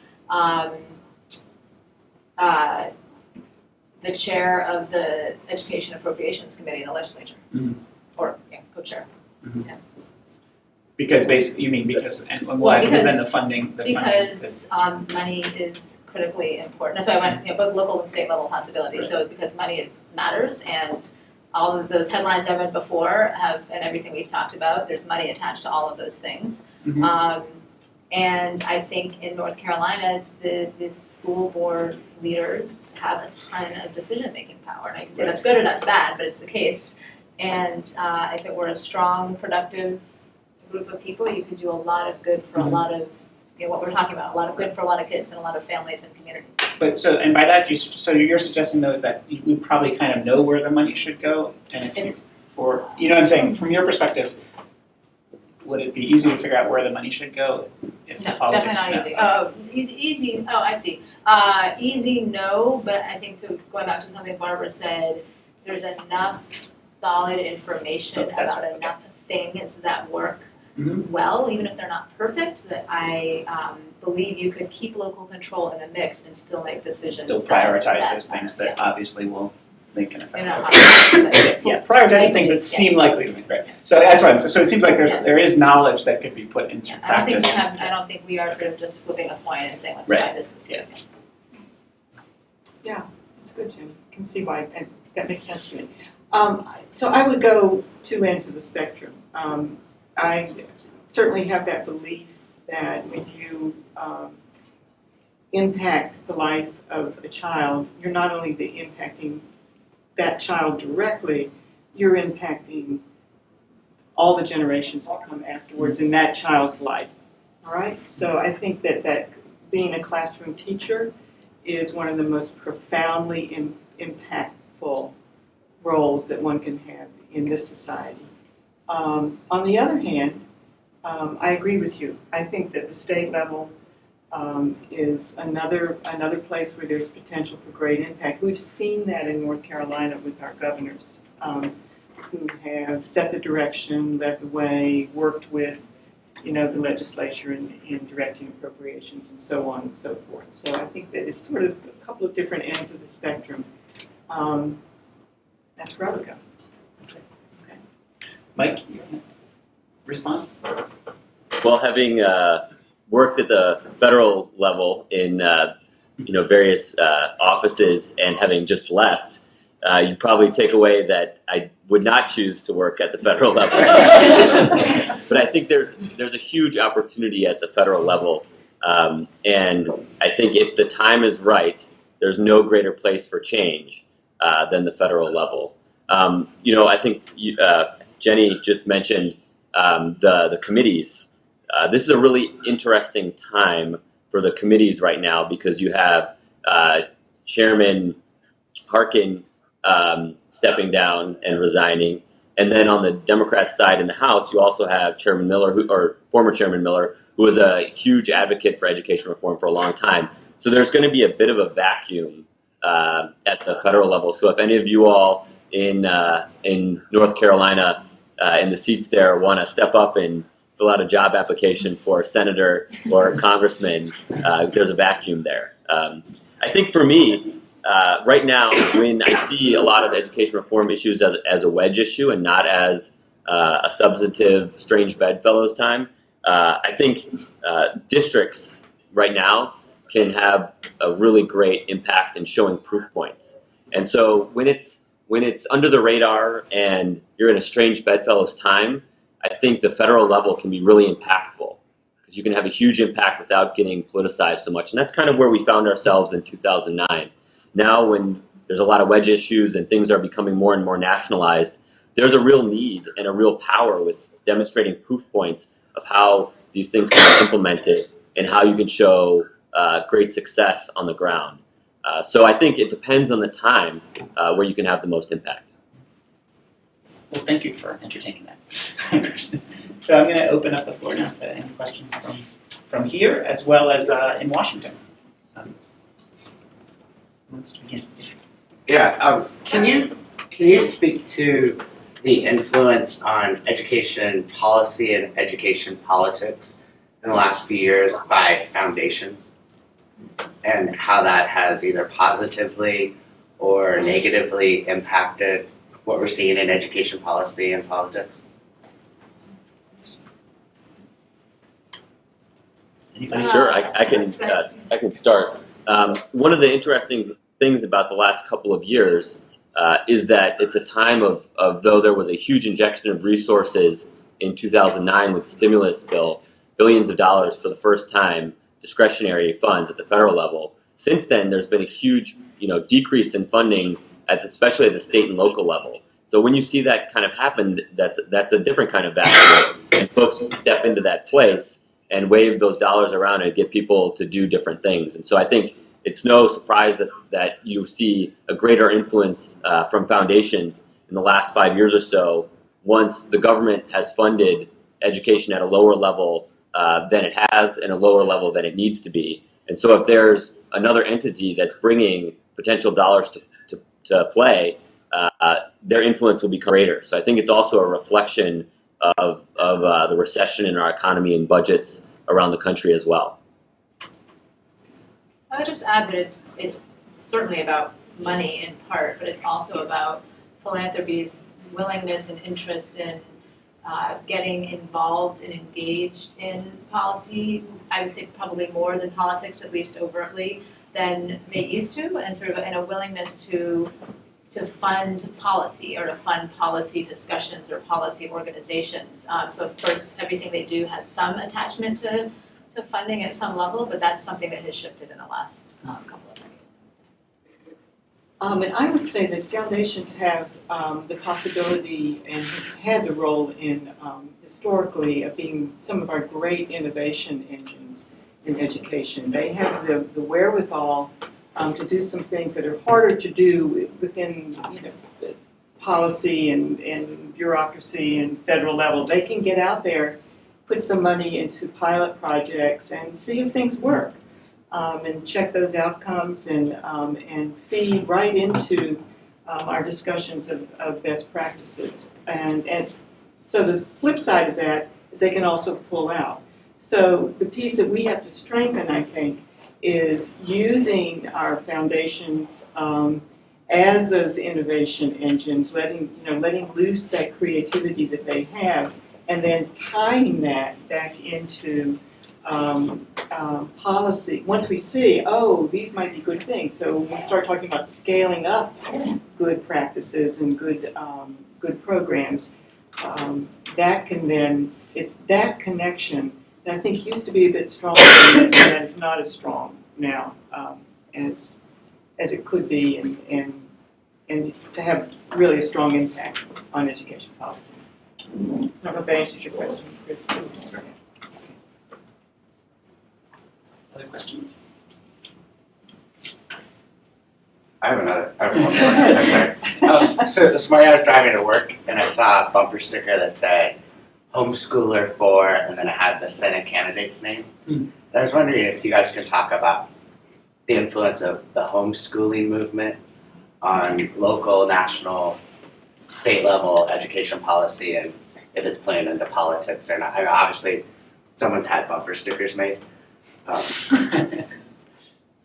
the chair of the Education Appropriations Committee in the legislature, or co-chair. Yeah. Because basically, you mean because, and why? Because then the funding. Because money is critically important. That's why I went, both local and state level possibilities. Right. So because money matters, and all of those headlines I read before and everything we've talked about, there's money attached to all of those things. And I think in North Carolina, the school board leaders have a ton of decision-making power. And I can say that's good or that's bad, but it's the case. And if it were a strong, productive group of people, you could do a lot of good for a lot of, what we're talking about, a lot of good for a lot of kids and a lot of families and communities. But so, and by that, you're suggesting though is that we probably kind of know where the money should go, and if you, or what I'm saying, from your perspective, would it be easy to figure out where the money should go if the politics? Definitely not easy. Easy. Oh, I see. Easy, no. But I think going back to something Barbara said, there's enough solid information about enough things that work well, even if they're not perfect. That I believe you could keep local control in the mix and still make decisions. Still prioritize those things that obviously will make an effect. Prioritize things that seem likely to be right. So that's right. So it seems like there is knowledge that could be put into practice. I don't think we are sort of just flipping a coin and saying let's try this week. Yeah, that's good, Jenny. I can see why, and that makes sense to me. So I would go two ends of the spectrum. I certainly have that belief that when you impact the life of a child, you're not only impacting that child directly, you're impacting all the generations to come afterwards in that child's life. All right? So I think that being a classroom teacher is one of the most profoundly impactful roles that one can have in this society. On the other hand, I agree with you. I think that the state level is another place where there's potential for great impact. We've seen that in North Carolina with our governors who have set the direction, led the way, worked with the legislature in directing appropriations and so on and so forth. So I think that it's sort of a couple of different ends of the spectrum. That's where I would go. Okay. Mike, you want to respond? Well, having worked at the federal level in various offices and having just left, you'd probably take away that I would not choose to work at the federal level. But I think there's a huge opportunity at the federal level, and I think if the time is right, there's no greater place for change than the federal level. I think Jenny just mentioned the committees. This is a really interesting time for the committees right now because you have Chairman Harkin stepping down and resigning. And then on the Democrat side in the House, you also have Chairman Miller, former Chairman Miller, who was a huge advocate for education reform for a long time. So there's going to be a bit of a vacuum at the federal level. So if any of you all in North Carolina in the seats there want to step up and fill out a job application for a senator or a congressman, there's a vacuum there. I think for me, right now, when I see a lot of education reform issues as a wedge issue and not as a substantive strange bedfellows time, I think districts right now can have a really great impact in showing proof points. And so when it's under the radar and you're in a strange bedfellows time, I think the federal level can be really impactful because you can have a huge impact without getting politicized so much. And that's kind of where we found ourselves in 2009. Now when there's a lot of wedge issues and things are becoming more and more nationalized, there's a real need and a real power with demonstrating proof points of how these things can be implemented and how you can show great success on the ground. So I think it depends on the time where you can have the most impact. Well, thank you for entertaining that. So I'm going to open up the floor now to any questions from here as well as in Washington. Who wants to begin? Yeah, can you speak to the influence on education policy and education politics in the last few years by foundations and how that has either positively or negatively impacted what we're seeing in education policy and politics? Anybody? Sure, I can start. One of the interesting things about the last couple of years is that it's a time of though there was a huge injection of resources in 2009 with the stimulus bill, billions of dollars for the first time, discretionary funds at the federal level. Since then, there's been a huge decrease in funding especially at the state and local level. So when you see that kind of happen, that's a different kind of vacuum, and folks step into that place and wave those dollars around and get people to do different things. And so I think it's no surprise that you see a greater influence from foundations in the last 5 years or so once the government has funded education at a lower level than it has and a lower level than it needs to be. And so if there's another entity that's bringing potential dollars to play, their influence will become greater. So I think it's also a reflection of the recession in our economy and budgets around the country as well. I would just add that it's certainly about money in part, but it's also about philanthropy's willingness and interest in getting involved and engaged in policy. I would say probably more than politics, at least overtly, than they used to, and sort of in a willingness to fund policy or to fund policy discussions or policy organizations. So of course, everything they do has some attachment to funding at some level, but that's something that has shifted in the last couple of decades. And I would say that foundations have the possibility and have had the role in historically of being some of our great innovation engines in education. They have the wherewithal to do some things that are harder to do within the policy and bureaucracy and federal level. They can get out there, put some money into pilot projects and see if things work. And check those outcomes and feed right into our discussions of best practices. And so the flip side of that is they can also pull out. So the piece that we have to strengthen, I think, is using our foundations as those innovation engines, letting loose that creativity that they have, and then tying that back into policy. Once we see, these might be good things, so when we start talking about scaling up good practices and good programs, that can then, it's that connection that I think used to be a bit stronger and it's not as strong now as it could be, and to have really a strong impact on education policy. I don't know if that answers your question, Chris. Other questions? I have one more. Okay. So this morning I was driving to work and I saw a bumper sticker that said homeschooler for, and then it had the Senate candidate's name. And I was wondering if you guys could talk about the influence of the homeschooling movement on local, national, state level education policy and if it's playing into politics or not. I mean, obviously, someone's had bumper stickers made.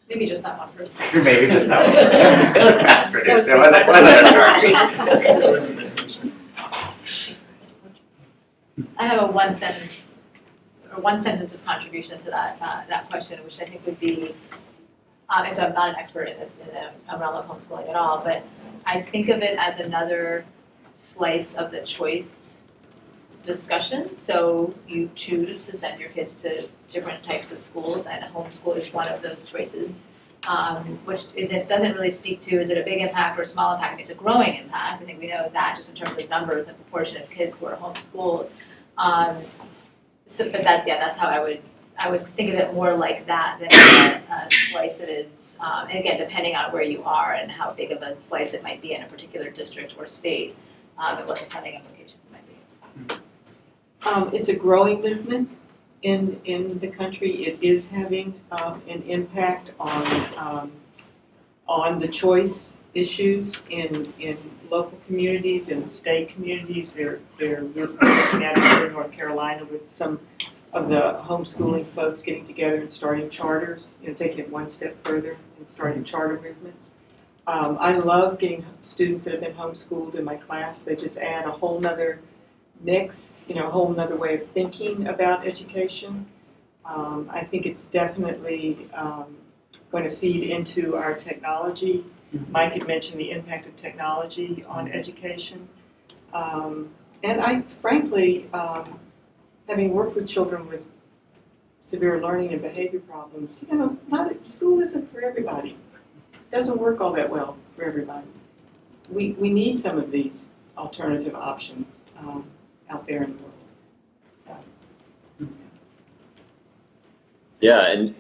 Maybe just that one person. Maybe just that one. It looked mass produced. It wasn't a car. I have a one sentence of contribution to that question, which I think would be, and so I'm not an expert in this in the realm of homeschooling at all, but I think of it as another slice of the choice discussion. So you choose to send your kids to different types of schools, and homeschool is one of those choices, which doesn't really speak to, is it a big impact or a small impact? I mean, it's a growing impact. I think we know that just in terms of numbers and proportion of kids who are homeschooled. But that's how I would think of it more like that than a slice that is, and again, depending on where you are and how big of a slice it might be in a particular district or state, and what the funding implications might be. It's a growing movement in the country. It is having an impact on the choice issues in local communities and state communities. They're looking at it here in North Carolina with some of the homeschooling folks getting together and starting charters, taking it one step further and starting charter movements. I love getting students that have been homeschooled in my class. They just add a whole nother mix, a whole nother way of thinking about education. I think it's definitely going to feed into our technology. Mike had mentioned the impact of technology on education. And I frankly, having worked with children with severe learning and behavior problems, school isn't for everybody. It doesn't work all that well for everybody. We need some of these alternative options out there in the world. So. Yeah, and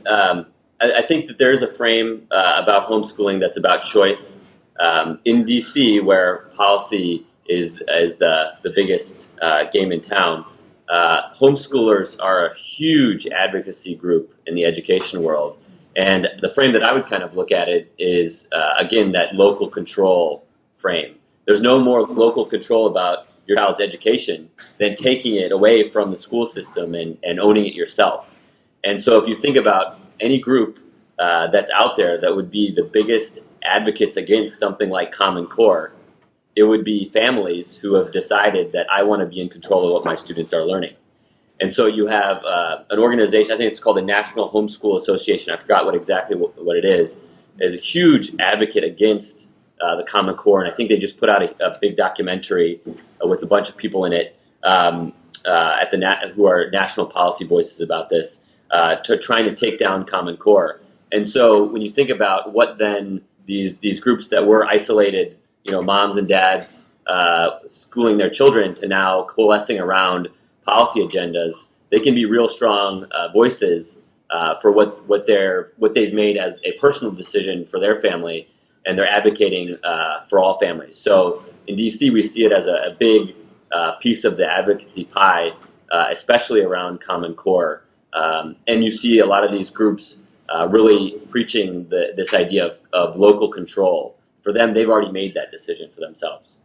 I think that there is a frame about homeschooling that's about choice. In DC, where policy is the biggest game in town, homeschoolers are a huge advocacy group in the education world. And the frame that I would kind of look at it is, again, that local control frame. There's no more local control about your child's education than taking it away from the school system and owning it yourself. And so if you think about any group that's out there that would be the biggest advocates against something like Common Core, it would be families who have decided that I want to be in control of what my students are learning. And so you have an organization, I think it's called the National Homeschool Association, I forgot what it is a huge advocate against the Common Core, and I think they just put out a big documentary with a bunch of people in it who are national policy voices about this, trying to take down Common Core. And so when you think about what then these groups that were isolated, moms and dads schooling their children to now coalescing around policy agendas, they can be real strong voices for what they've made as a personal decision for their family, and they're advocating for all families. So in DC, we see it as a big piece of the advocacy pie, especially around Common Core. And you see a lot of these groups really preaching this idea of local control. For them, they've already made that decision for themselves.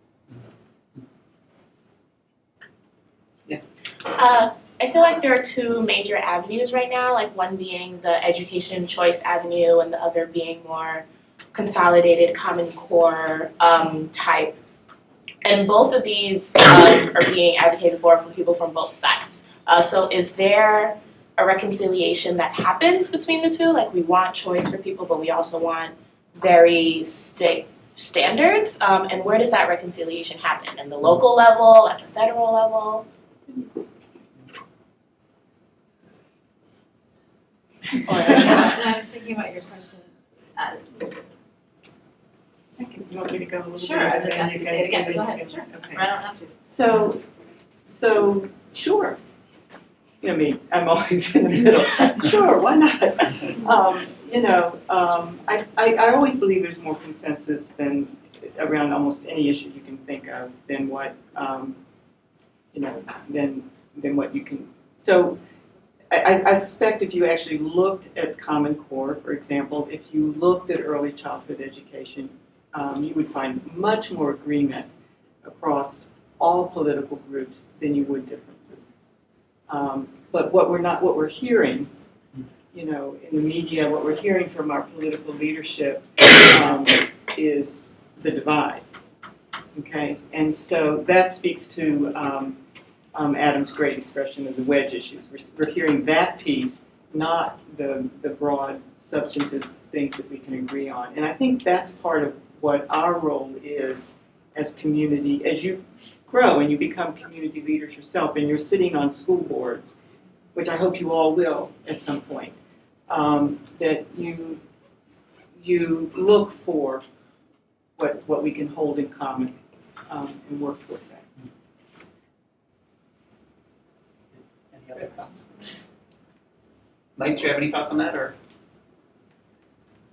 Yeah. I feel like there are two major avenues right now, like one being the education choice avenue and the other being more consolidated Common Core type. And both of these are being advocated for people from both sides. So is there a reconciliation that happens between the two? Like we want choice for people, but we also want very strict standards. And where does that reconciliation happen? In the local level, at the federal level? I was thinking about your question. You want me to go a little bit? Sure, I was just asking you to say it again. Go ahead. Sure. Okay. I don't have to. So sure. I'm always in the middle. Sure, why not? I always believe there's more consensus than around almost any issue you can think of than what than what you can. So I suspect if you actually looked at Common Core, for example, if you looked at early childhood education, you would find much more agreement across all political groups than you would differences. But what we're hearing, in the media, what we're hearing from our political leadership is the divide. Okay, and so that speaks to Adam's great expression of the wedge issues. We're hearing that piece, not the broad substantive things that we can agree on. And I think that's part of what our role is as community, as you grow and you become community leaders yourself and you're sitting on school boards, which I hope you all will at some point, that you look for what we can hold in common and work towards that. Any other thoughts? Mike, do you have any thoughts on that, or?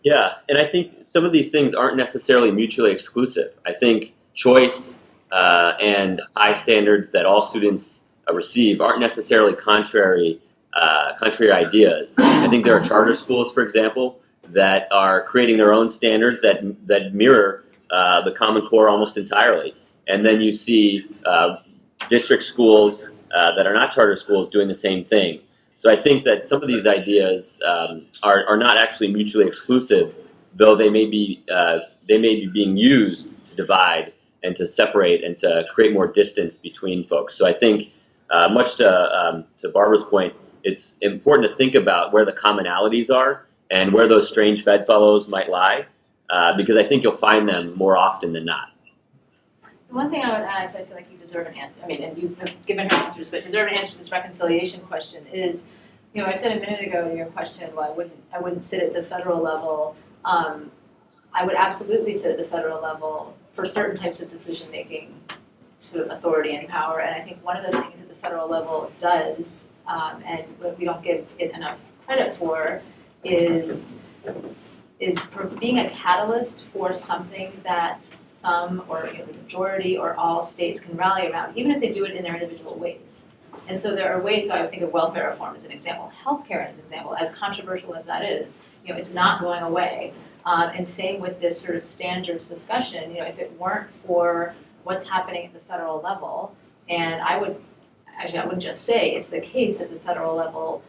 Yeah, and I think some of these things aren't necessarily mutually exclusive. I think choice and high standards that all students receive aren't necessarily contrary ideas. I think there are charter schools, for example, that are creating their own standards that mirror the Common Core almost entirely. And then you see district schools that are not charter schools doing the same thing. So I think that some of these ideas are not actually mutually exclusive, though they may be being used to divide and to separate and to create more distance between folks. So I think, much to Barbara's point, it's important to think about where the commonalities are and where those strange bedfellows might lie, because I think you'll find them more often than not. One thing I would add, is I feel like you deserve an answer. I mean, and you have given her answers, but deserve an answer to this reconciliation question is, I said a minute ago to your question, well, I wouldn't sit at the federal level. I would absolutely sit at the federal level for certain types of decision making, sort of authority and power. And I think one of the things that the federal level does, and what we don't give it enough credit for, is being a catalyst for something that some or the majority or all states can rally around, even if they do it in their individual ways. And so there are ways, so I would think of welfare reform as an example, healthcare as an example, as controversial as that is, it's not going away. And same with this sort of standards discussion, if it weren't for what's happening at the federal level, and I wouldn't just say it's the case at the federal level,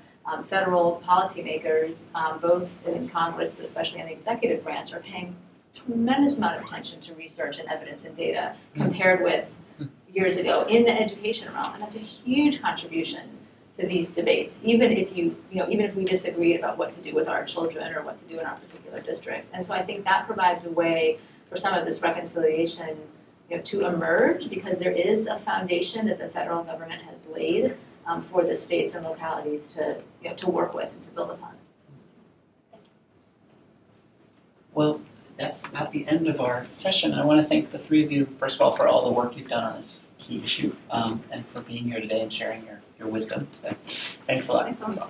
federal policymakers, both in Congress, but especially in the executive branch, are paying a tremendous amount of attention to research and evidence and data compared with years ago in the education realm. And that's a huge contribution to these debates, even if even if we disagreed about what to do with our children or what to do in our particular district. And so I think that provides a way for some of this reconciliation to emerge, because there is a foundation that the federal government has laid for the states and localities to work with and to build upon. Well, that's about the end of our session. I want to thank the three of you, first of all, for all the work you've done on this key issue, and for being here today and sharing your wisdom. So thanks a lot. Thanks so much.